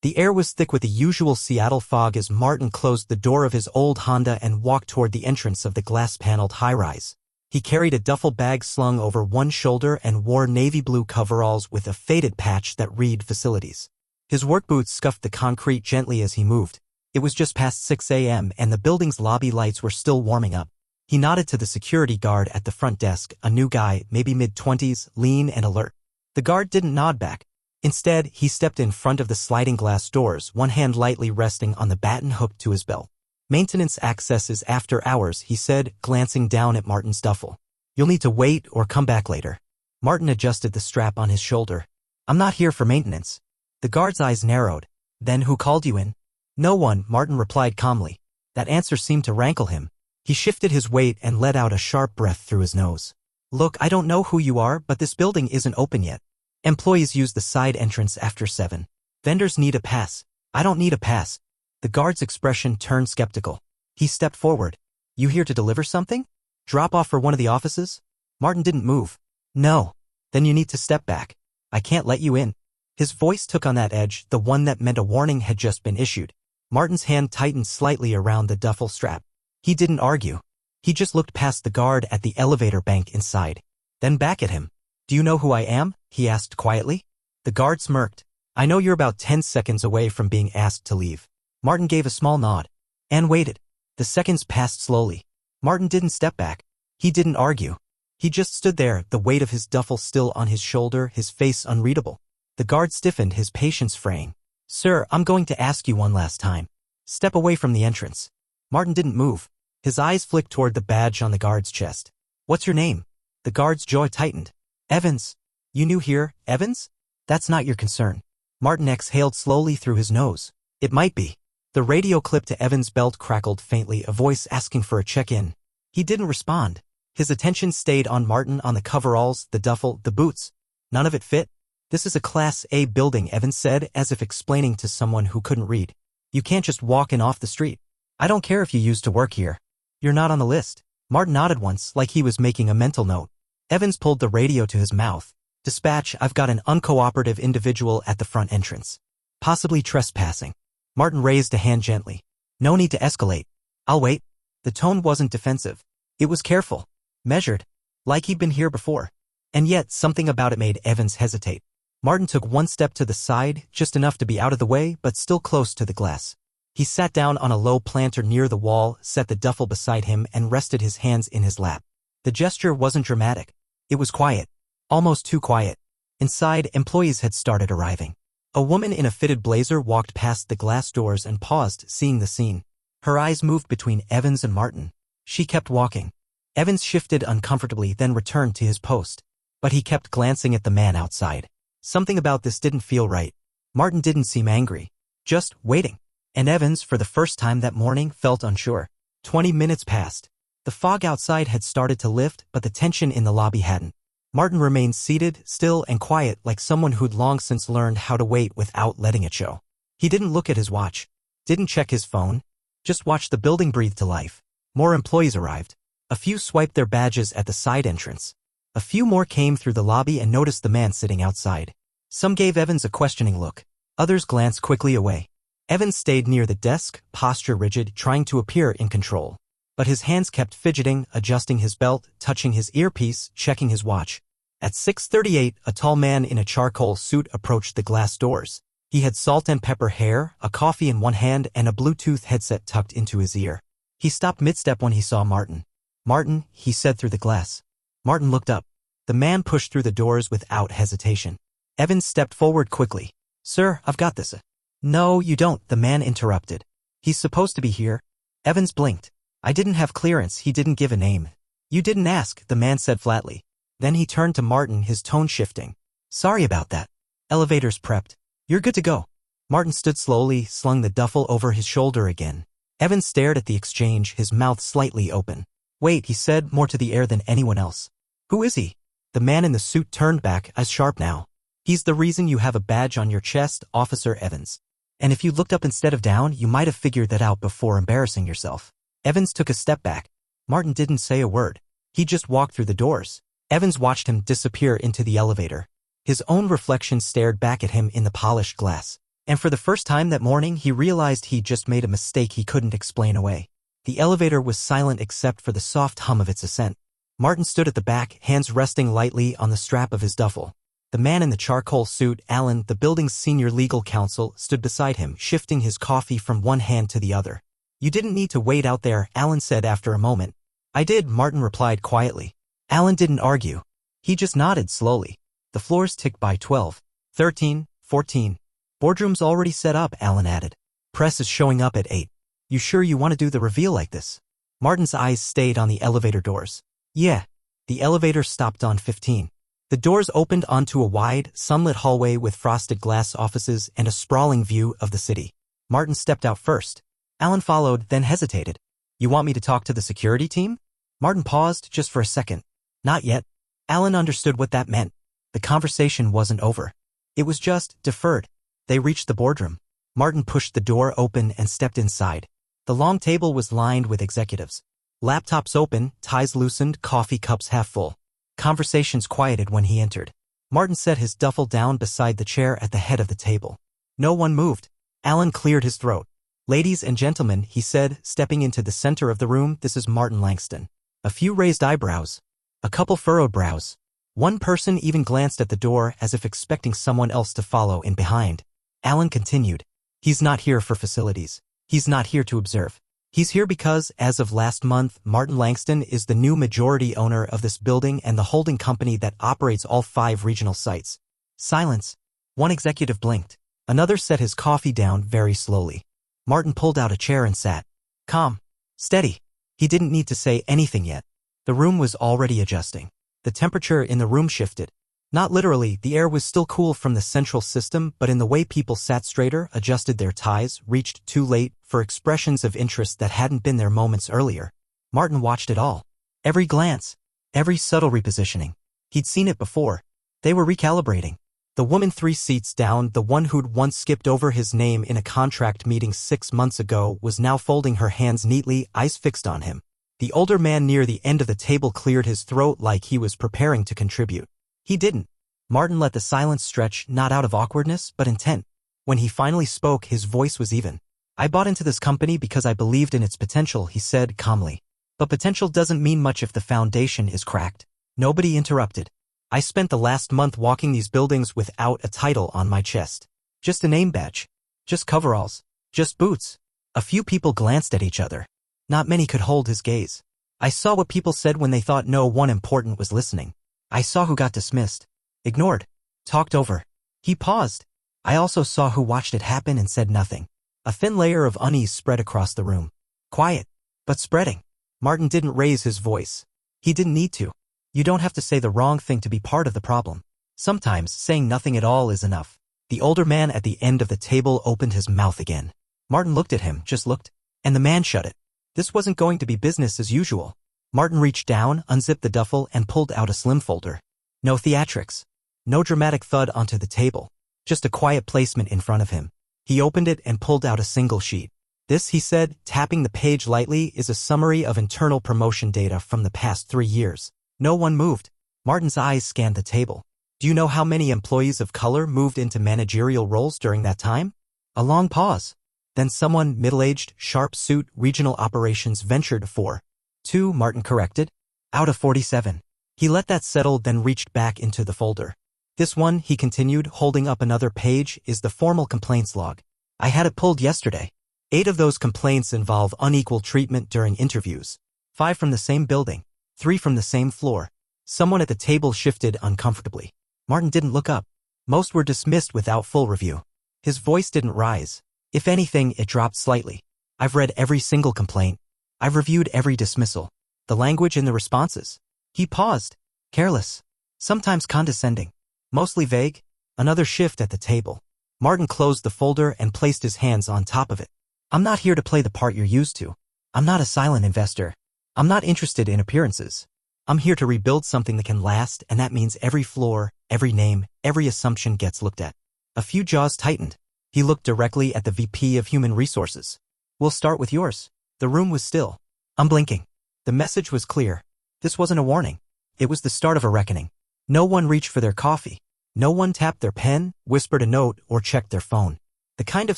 The air was thick with the usual Seattle fog as Martin closed the door of his old Honda and walked toward the entrance of the glass-paneled high-rise. He carried a duffel bag slung over one shoulder and wore navy blue coveralls with a faded patch that read Facilities. His work boots scuffed the concrete gently as he moved. It was just past 6 a.m. and the building's lobby lights were still warming up. He nodded to the security guard at the front desk, a new guy, maybe mid-20s, lean and alert. The guard didn't nod back. Instead, he stepped in front of the sliding glass doors, one hand lightly resting on the batten hooked to his belt. "Maintenance access is after hours," he said, glancing down at Martin's duffel. "You'll need to wait or come back later." Martin adjusted the strap on his shoulder. "I'm not here for maintenance." The guard's eyes narrowed. "Then who called you in?" "No one," Martin replied calmly. That answer seemed to rankle him. He shifted his weight and let out a sharp breath through his nose. "Look, I don't know who you are, but this building isn't open yet. Employees use the side entrance after 7. Vendors need a pass. I don't need a pass." The guard's expression turned skeptical. He stepped forward. "You here to deliver something? Drop off for one of the offices?" Martin didn't move. "No." "Then you need to step back. I can't let you in." His voice took on that edge, the one that meant a warning had just been issued. Martin's hand tightened slightly around the duffel strap. He didn't argue. He just looked past the guard at the elevator bank inside. Then back at him. "Do you know who I am?" he asked quietly. The guard smirked. "I know you're about 10 seconds away from being asked to leave." Martin gave a small nod and waited. The seconds passed slowly. Martin didn't step back. He didn't argue. He just stood there, the weight of his duffel still on his shoulder, his face unreadable. The guard stiffened, his patience fraying. "Sir, I'm going to ask you one last time. Step away from the entrance." Martin didn't move. His eyes flicked toward the badge on the guard's chest. "What's your name?" The guard's jaw tightened. "Evans." "You new here, Evans? That's not your concern." Martin exhaled slowly through his nose. "It might be." The radio clip to Evans' belt crackled faintly, a voice asking for a check-in. He didn't respond. His attention stayed on Martin, on the coveralls, the duffel, the boots. None of it fit. "This is a Class A building," Evans said, as if explaining to someone who couldn't read. "You can't just walk in off the street. I don't care if you used to work here. You're not on the list." Martin nodded once, like he was making a mental note. Evans pulled the radio to his mouth. "Dispatch, I've got an uncooperative individual at the front entrance. Possibly trespassing." Martin raised a hand gently. "No need to escalate. I'll wait." The tone wasn't defensive. It was careful. Measured. Like he'd been here before. And yet, something about it made Evans hesitate. Martin took one step to the side, just enough to be out of the way, but still close to the glass. He sat down on a low planter near the wall, set the duffel beside him, and rested his hands in his lap. The gesture wasn't dramatic. It was quiet. Almost too quiet. Inside, employees had started arriving. A woman in a fitted blazer walked past the glass doors and paused, seeing the scene. Her eyes moved between Evans and Martin. She kept walking. Evans shifted uncomfortably, then returned to his post. But he kept glancing at the man outside. Something about this didn't feel right. Martin didn't seem angry. Just waiting. And Evans, for the first time that morning, felt unsure. 20 minutes passed. The fog outside had started to lift, but the tension in the lobby hadn't. Martin remained seated, still and quiet, like someone who'd long since learned how to wait without letting it show. He didn't look at his watch. Didn't check his phone. Just watched the building breathe to life. More employees arrived. A few swiped their badges at the side entrance. A few more came through the lobby and noticed the man sitting outside. Some gave Evans a questioning look. Others glanced quickly away. Evans stayed near the desk, posture rigid, trying to appear in control. But his hands kept fidgeting, adjusting his belt, touching his earpiece, checking his watch. At 6:38, a tall man in a charcoal suit approached the glass doors. He had salt and pepper hair, a coffee in one hand, and a Bluetooth headset tucked into his ear. He stopped mid-step when he saw Martin. "Martin," he said through the glass. Martin looked up. The man pushed through the doors without hesitation. Evans stepped forward quickly. "Sir, I've got this." "No, you don't," the man interrupted. "He's supposed to be here." Evans blinked. "I didn't have clearance." He didn't give a name. "You didn't ask," the man said flatly. Then he turned to Martin, his tone shifting. "Sorry about that. Elevator's prepped. You're good to go." Martin stood slowly, slung the duffel over his shoulder again. Evans stared at the exchange, his mouth slightly open. "Wait," he said, more to the air than anyone else. "Who is he?" The man in the suit turned back, eyes sharp now. "He's the reason you have a badge on your chest, Officer Evans. And if you looked up instead of down, you might have figured that out before embarrassing yourself." Evans took a step back. Martin didn't say a word. He just walked through the doors. Evans watched him disappear into the elevator. His own reflection stared back at him in the polished glass. And for the first time that morning, he realized he just made a mistake he couldn't explain away. The elevator was silent except for the soft hum of its ascent. Martin stood at the back, hands resting lightly on the strap of his duffel. The man in the charcoal suit, Alan, the building's senior legal counsel, stood beside him, shifting his coffee from one hand to the other. "You didn't need to wait out there," Alan said after a moment. "I did," Martin replied quietly. Alan didn't argue. He just nodded slowly. The floors ticked by 12, 13, 14. "Boardroom's already set up," Alan added. "Press is showing up at 8. You sure you want to do the reveal like this?" Martin's eyes stayed on the elevator doors. "Yeah." The elevator stopped on 15. The doors opened onto a wide, sunlit hallway with frosted glass offices and a sprawling view of the city. Martin stepped out first. Alan followed, then hesitated. "You want me to talk to the security team?" Martin paused just for a second. "Not yet." Alan understood what that meant. The conversation wasn't over. It was just deferred. They reached the boardroom. Martin pushed the door open and stepped inside. The long table was lined with executives. Laptops open, ties loosened, coffee cups half full. Conversations quieted when he entered. Martin set his duffel down beside the chair at the head of the table. No one moved. Alan cleared his throat. "Ladies and gentlemen," he said, stepping into the center of the room, "this is Martin Langston." A few raised eyebrows. A couple furrowed brows. One person even glanced at the door as if expecting someone else to follow in behind. Alan continued. "He's not here for facilities. He's not here to observe. He's here because, as of last month, Martin Langston is the new majority owner of this building and the holding company that operates all 5 regional sites." Silence. One executive blinked. Another set his coffee down very slowly. Martin pulled out a chair and sat. Calm. Steady. He didn't need to say anything yet. The room was already adjusting. The temperature in the room shifted. Not literally, the air was still cool from the central system, but in the way people sat straighter, adjusted their ties, reached too late for expressions of interest that hadn't been there moments earlier. Martin watched it all. Every glance. Every subtle repositioning. He'd seen it before. They were recalibrating. The woman 3 seats down, the one who'd once skipped over his name in a contract meeting 6 months ago, was now folding her hands neatly, eyes fixed on him. The older man near the end of the table cleared his throat like he was preparing to contribute. He didn't. Martin let the silence stretch, not out of awkwardness, but intent. When he finally spoke, his voice was even. "I bought into this company because I believed in its potential," he said calmly. "But potential doesn't mean much if the foundation is cracked." Nobody interrupted. "I spent the last month walking these buildings without a title on my chest. Just a name badge. Just coveralls. Just boots." A few people glanced at each other. Not many could hold his gaze. "I saw what people said when they thought no one important was listening. I saw who got dismissed. Ignored. Talked over." He paused. "I also saw who watched it happen and said nothing." A thin layer of unease spread across the room. Quiet, but spreading. Martin didn't raise his voice. He didn't need to. You don't have to say the wrong thing to be part of the problem. Sometimes saying nothing at all is enough. The older man at the end of the table opened his mouth again. Martin looked at him, just looked, and the man shut it. This wasn't going to be business as usual. Martin reached down, unzipped the duffel, and pulled out a slim folder. No theatrics. No dramatic thud onto the table. Just a quiet placement in front of him. He opened it and pulled out a single sheet. "This," he said, tapping the page lightly, "is a summary of internal promotion data from the past 3 years. No one moved." Martin's eyes scanned the table. "Do you know how many employees of color moved into managerial roles during that time?" A long pause. Then someone, middle-aged, sharp suit, regional operations, ventured for 2, Martin corrected. "Out of 47. He let that settle, then reached back into the folder. "This one," he continued, holding up another page, "is the formal complaints log. I had it pulled yesterday. 8 of those complaints involve unequal treatment during interviews. 5 from the same building. 3 from the same floor." Someone at the table shifted uncomfortably. Martin didn't look up. Most were dismissed without full review. His voice didn't rise. If anything, it dropped slightly. "I've read every single complaint. I've reviewed every dismissal. The language in the responses." He paused. Careless. Sometimes condescending. Mostly vague. Another shift at the table. Martin closed the folder and placed his hands on top of it. "I'm not here to play the part you're used to. I'm not a silent investor. I'm not interested in appearances. I'm here to rebuild something that can last, and that means every floor, every name, every assumption gets looked at." A few jaws tightened. He looked directly at the VP of Human Resources. "We'll start with yours." The room was still. Unblinking. The message was clear. This wasn't a warning. It was the start of a reckoning. No one reached for their coffee. No one tapped their pen, whispered a note, or checked their phone. The kind of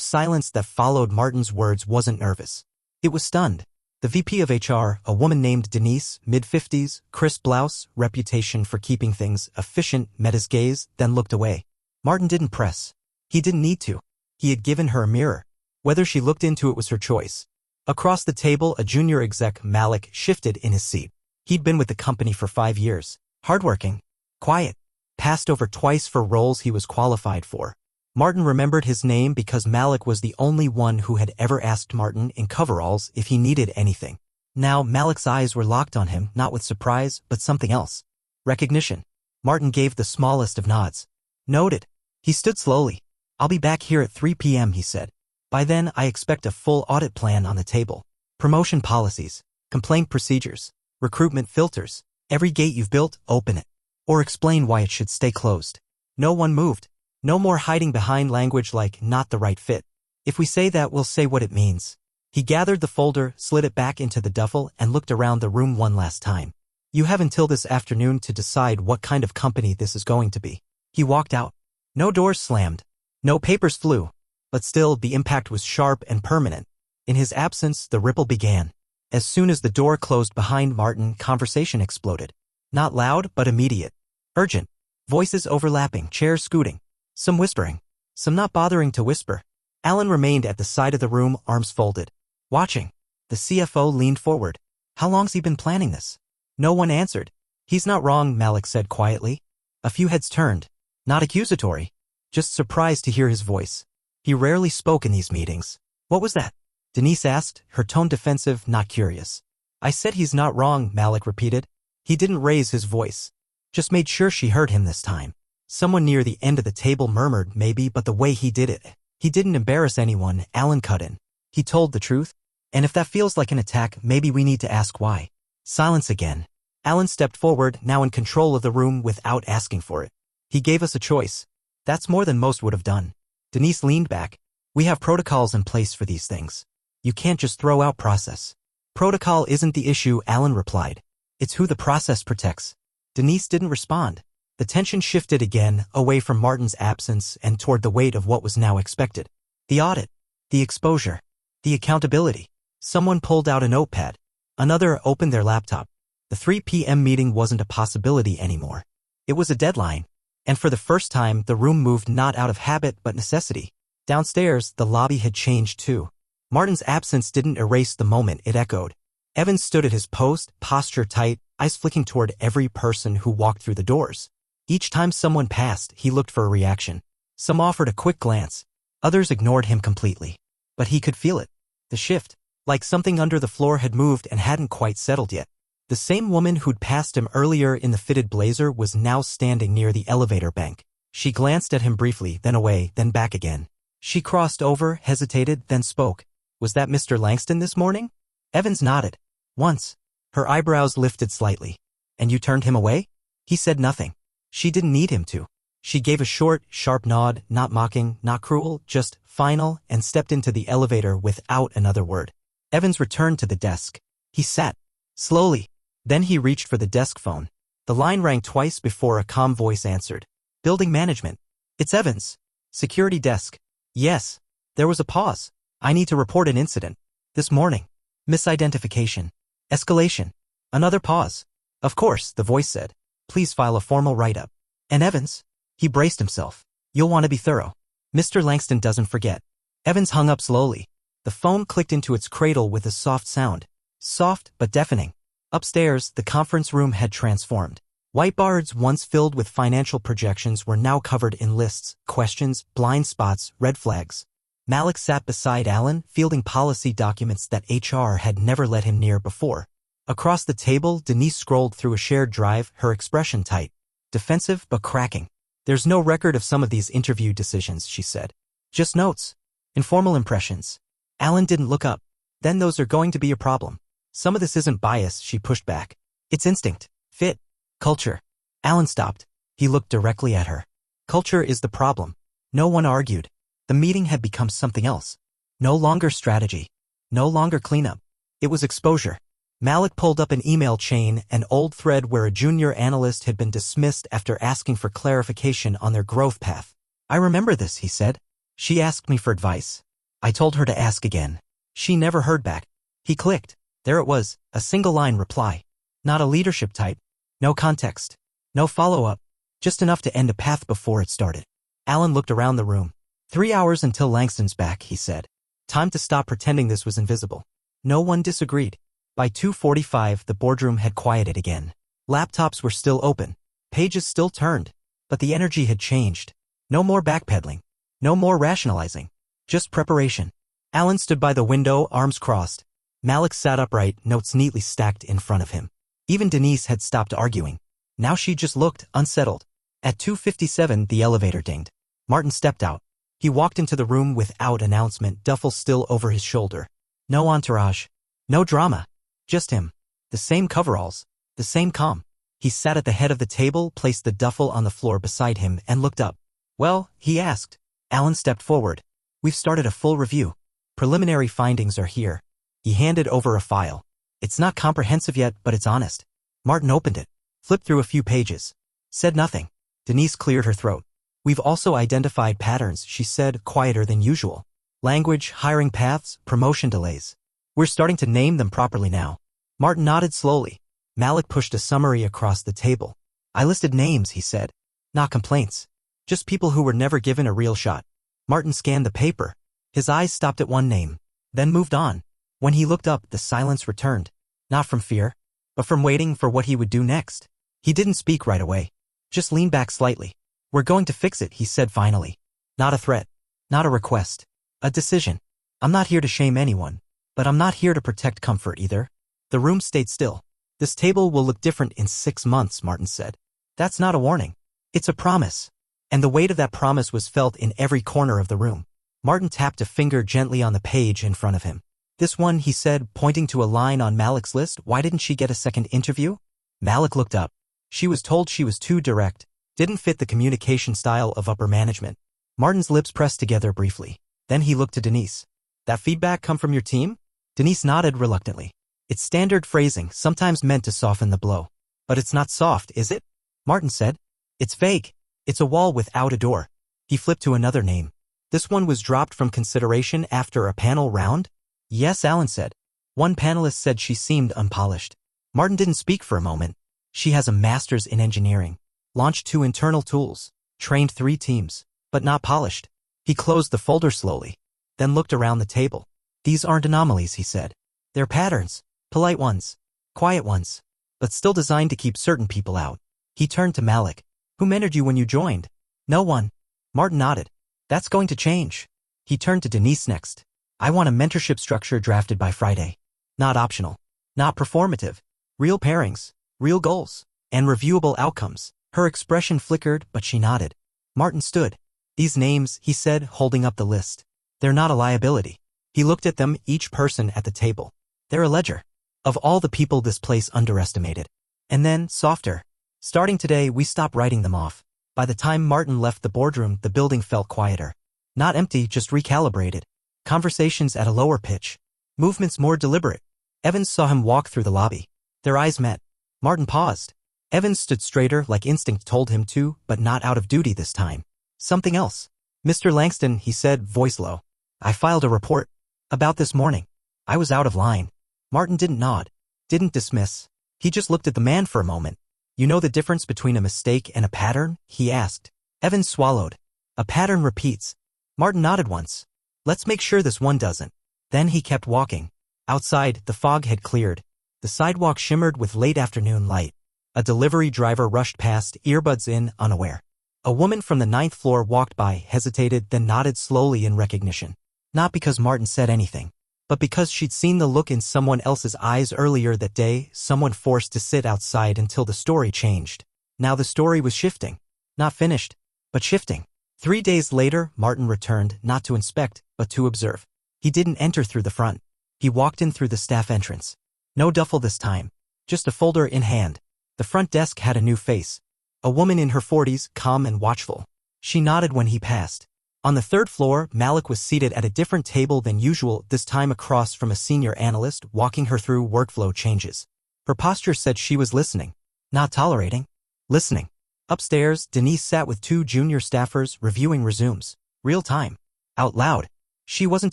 silence that followed Martin's words wasn't nervous. It was stunned. The VP of HR, a woman named Denise, mid-50s, crisp blouse, reputation for keeping things efficient, met his gaze, then looked away. Martin didn't press. He didn't need to. He had given her a mirror. Whether she looked into it was her choice. Across the table, a junior exec, Malik, shifted in his seat. He'd been with the company for 5 years. Hardworking. Quiet. Passed over twice for roles he was qualified for. Martin remembered his name because Malik was the only one who had ever asked Martin in coveralls if he needed anything. Now Malik's eyes were locked on him, not with surprise, but something else. Recognition. Martin gave the smallest of nods. Noted. He stood slowly. I'll be back here at 3 p.m., he said. By then, I expect a full audit plan on the table. Promotion policies, complaint procedures, recruitment filters. Every gate you've built, open it. Or explain why it should stay closed. No one moved. No more hiding behind language like not the right fit. If we say that, we'll say what it means. He gathered the folder, slid it back into the duffel, and looked around the room one last time. You have until this afternoon to decide what kind of company this is going to be. He walked out. No doors slammed. No papers flew. But still, the impact was sharp and permanent. In his absence, the ripple began. As soon as the door closed behind Martin, conversation exploded. Not loud, but immediate. Urgent. Voices overlapping, chairs scooting. Some whispering. Some not bothering to whisper. Alan remained at the side of the room, arms folded. Watching. The CFO leaned forward. How long's he been planning this? No one answered. He's not wrong, Malik said quietly. A few heads turned. Not accusatory. Just surprised to hear his voice. He rarely spoke in these meetings. What was that? Denise asked, her tone defensive, not curious. I said he's not wrong, Malik repeated. He didn't raise his voice. Just made sure she heard him this time. Someone near the end of the table murmured maybe, but the way he did it. He didn't embarrass anyone, Alan cut in. He told the truth. And if that feels like an attack, maybe we need to ask why. Silence again. Alan stepped forward, now in control of the room without asking for it. He gave us a choice. That's more than most would have done. Denise leaned back. We have protocols in place for these things. You can't just throw out process. Protocol isn't the issue, Alan replied. It's who the process protects. Denise didn't respond. The tension shifted again, away from Martin's absence and toward the weight of what was now expected. The audit. The exposure. The accountability. Someone pulled out a notepad. Another opened their laptop. The 3 p.m. meeting wasn't a possibility anymore. It was a deadline. And for the first time, the room moved not out of habit but necessity. Downstairs, the lobby had changed too. Martin's absence didn't erase the moment, it echoed. Evans stood at his post, posture tight, eyes flicking toward every person who walked through the doors. Each time someone passed, he looked for a reaction. Some offered a quick glance. Others ignored him completely. But he could feel it. The shift. Like something under the floor had moved and hadn't quite settled yet. The same woman who'd passed him earlier in the fitted blazer was now standing near the elevator bank. She glanced at him briefly, then away, then back again. She crossed over, hesitated, then spoke. Was that Mr. Langston this morning? Evans nodded. Once. Her eyebrows lifted slightly. And you turned him away? He said nothing. She didn't need him to. She gave a short, sharp nod, not mocking, not cruel, just final, and stepped into the elevator without another word. Evans returned to the desk. He sat. Slowly. Then he reached for the desk phone. The line rang twice before a calm voice answered. Building management. It's Evans. Security desk. Yes. There was a pause. I need to report an incident. This morning. Misidentification. Escalation. Another pause. Of course, the voice said. Please file a formal write-up. And Evans? He braced himself. You'll want to be thorough. Mr. Langston doesn't forget. Evans hung up slowly. The phone clicked into its cradle with a soft sound. Soft, but deafening. Upstairs, the conference room had transformed. Whiteboards once filled with financial projections were now covered in lists, questions, blind spots, red flags. Malik sat beside Alan, fielding policy documents that HR had never let him near before. Across the table, Denise scrolled through a shared drive, her expression tight. Defensive but cracking. There's no record of some of these interview decisions, she said. Just notes. Informal impressions. Alan didn't look up. Then those are going to be a problem. Some of this isn't bias, she pushed back. It's instinct. Fit. Culture. Alan stopped. He looked directly at her. Culture is the problem. No one argued. The meeting had become something else. No longer strategy. No longer cleanup. It was exposure. Malik pulled up an email chain, an old thread where a junior analyst had been dismissed after asking for clarification on their growth path. I remember this, he said. She asked me for advice. I told her to ask again. She never heard back. He clicked. There it was, a single line reply. Not a leadership type. No context. No follow-up. Just enough to end a path before it started. Alan looked around the room. 3 hours until Langston's back, he said. Time to stop pretending this was invisible. No one disagreed. By 2:45, the boardroom had quieted again. Laptops were still open. Pages still turned. But the energy had changed. No more backpedaling. No more rationalizing. Just preparation. Alan stood by the window, arms crossed. Malik sat upright, notes neatly stacked in front of him. Even Denise had stopped arguing. Now she just looked unsettled. At 2:57, the elevator dinged. Martin stepped out. He walked into the room without announcement, duffel still over his shoulder. No entourage. No drama. Just him. The same coveralls. The same calm. He sat at the head of the table, placed the duffel on the floor beside him, and looked up. Well, he asked. Alan stepped forward. We've started a full review. Preliminary findings are here. He handed over a file. It's not comprehensive yet, but it's honest. Martin opened it. Flipped through a few pages. Said nothing. Denise cleared her throat. We've also identified patterns, she said, quieter than usual. Language, hiring paths, promotion delays. We're starting to name them properly now. Martin nodded slowly. Malik pushed a summary across the table. I listed names, he said. Not complaints. Just people who were never given a real shot. Martin scanned the paper. His eyes stopped at one name, then moved on. When he looked up, the silence returned. Not from fear, but from waiting for what he would do next. He didn't speak right away. Just leaned back slightly. We're going to fix it, he said finally. Not a threat. Not a request. A decision. I'm not here to shame anyone, but I'm not here to protect comfort either. The room stayed still. This table will look different in 6 months, Martin said. That's not a warning. It's a promise. And the weight of that promise was felt in every corner of the room. Martin tapped a finger gently on the page in front of him. This one, he said, pointing to a line on Malik's list. Why didn't she get a second interview? Malik looked up. She was told she was too direct. Didn't fit the communication style of upper management. Martin's lips pressed together briefly. Then he looked to Denise. That feedback come from your team? Denise nodded reluctantly. It's standard phrasing, sometimes meant to soften the blow. But it's not soft, is it? Martin said. It's vague. It's a wall without a door. He flipped to another name. This one was dropped from consideration after a panel round? Yes, Alan said. One panelist said she seemed unpolished. Martin didn't speak for a moment. She has a master's in engineering. Launched 2 internal tools. Trained 3 teams. But not polished. He closed the folder slowly. Then looked around the table. These aren't anomalies, he said. They're patterns. Polite ones. Quiet ones. But still designed to keep certain people out. He turned to Malik. Who mentored you when you joined? No one. Martin nodded. That's going to change. He turned to Denise next. I want a mentorship structure drafted by Friday. Not optional. Not performative. Real pairings. Real goals. And reviewable outcomes. Her expression flickered, but she nodded. Martin stood. These names, he said, holding up the list. They're not a liability. He looked at them, each person at the table. They're a ledger. Of all the people this place underestimated. And then, softer. Starting today, we stop writing them off. By the time Martin left the boardroom, the building felt quieter. Not empty, just recalibrated. Conversations at a lower pitch. Movements more deliberate. Evans saw him walk through the lobby. Their eyes met. Martin paused. Evans stood straighter, like instinct told him to, but not out of duty this time. Something else. Mr. Langston, he said, voice low. I filed a report. About this morning. I was out of line. Martin didn't nod. Didn't dismiss. He just looked at the man for a moment. You know the difference between a mistake and a pattern? He asked. Evans swallowed. A pattern repeats. Martin nodded once. Let's make sure this one doesn't. Then he kept walking. Outside, the fog had cleared. The sidewalk shimmered with late afternoon light. A delivery driver rushed past, earbuds in, unaware. A woman from the 9th floor walked by, hesitated, then nodded slowly in recognition. Not because Martin said anything, but because she'd seen the look in someone else's eyes earlier that day, someone forced to sit outside until the story changed. Now the story was shifting. Not finished, but shifting. 3 days later, Martin returned, not to inspect, but to observe. He didn't enter through the front. He walked in through the staff entrance. No duffel this time. Just a folder in hand. The front desk had a new face. A woman in her 40s, calm and watchful. She nodded when he passed. On the 3rd floor, Malik was seated at a different table than usual, this time across from a senior analyst, walking her through workflow changes. Her posture said she was listening. Not tolerating. Listening. Upstairs, Denise sat with 2 junior staffers, reviewing resumes. Real time. Out loud. She wasn't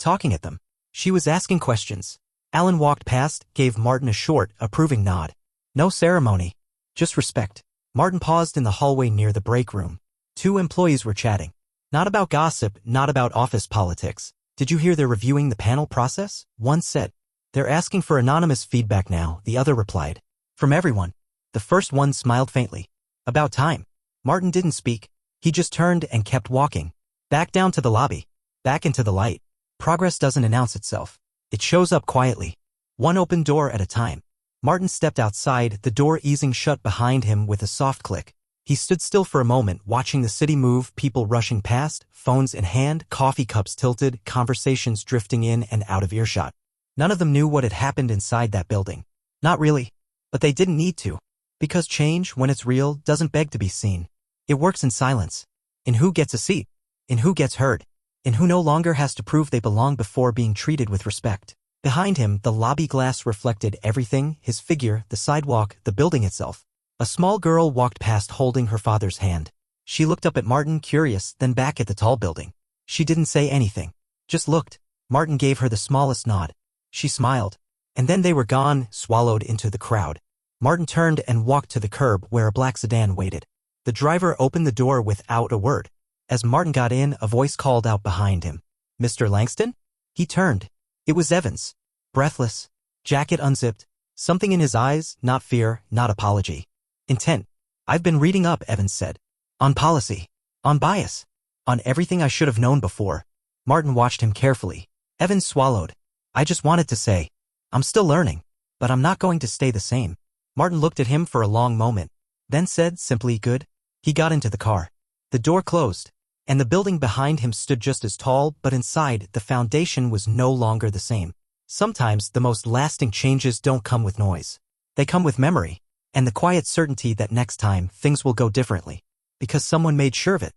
talking at them. She was asking questions. Alan walked past, gave Martin a short, approving nod. No ceremony. Just respect. Martin paused in the hallway near the break room. Two employees were chatting. Not about gossip, not about office politics. Did you hear they're reviewing the panel process? One said. They're asking for anonymous feedback now, the other replied. From everyone. The first one smiled faintly. About time. Martin didn't speak. He just turned and kept walking. Back down to the lobby. Back into the light. Progress doesn't announce itself. It shows up quietly. One open door at a time. Martin stepped outside, the door easing shut behind him with a soft click. He stood still for a moment, watching the city move, people rushing past, phones in hand, coffee cups tilted, conversations drifting in and out of earshot. None of them knew what had happened inside that building. Not really. But they didn't need to. Because change, when it's real, doesn't beg to be seen. It works in silence. In who gets a seat. In who gets heard. In who no longer has to prove they belong before being treated with respect. Behind him, the lobby glass reflected everything, his figure, the sidewalk, the building itself. A small girl walked past holding her father's hand. She looked up at Martin, curious, then back at the tall building. She didn't say anything. Just looked. Martin gave her the smallest nod. She smiled. And then they were gone, swallowed into the crowd. Martin turned and walked to the curb where a black sedan waited. The driver opened the door without a word. As Martin got in, a voice called out behind him. Mr. Langston? He turned. It was Evans. Breathless. Jacket unzipped. Something in his eyes, not fear, not apology. Intent. I've been reading up, Evans said. On policy. On bias. On everything I should have known before. Martin watched him carefully. Evans swallowed. I just wanted to say. I'm still learning. But I'm not going to stay the same. Martin looked at him for a long moment. Then said simply, good. He got into the car. The door closed. And the building behind him stood just as tall, but inside, the foundation was no longer the same. Sometimes the most lasting changes don't come with noise. They come with memory. And the quiet certainty that next time, things will go differently. Because someone made sure of it.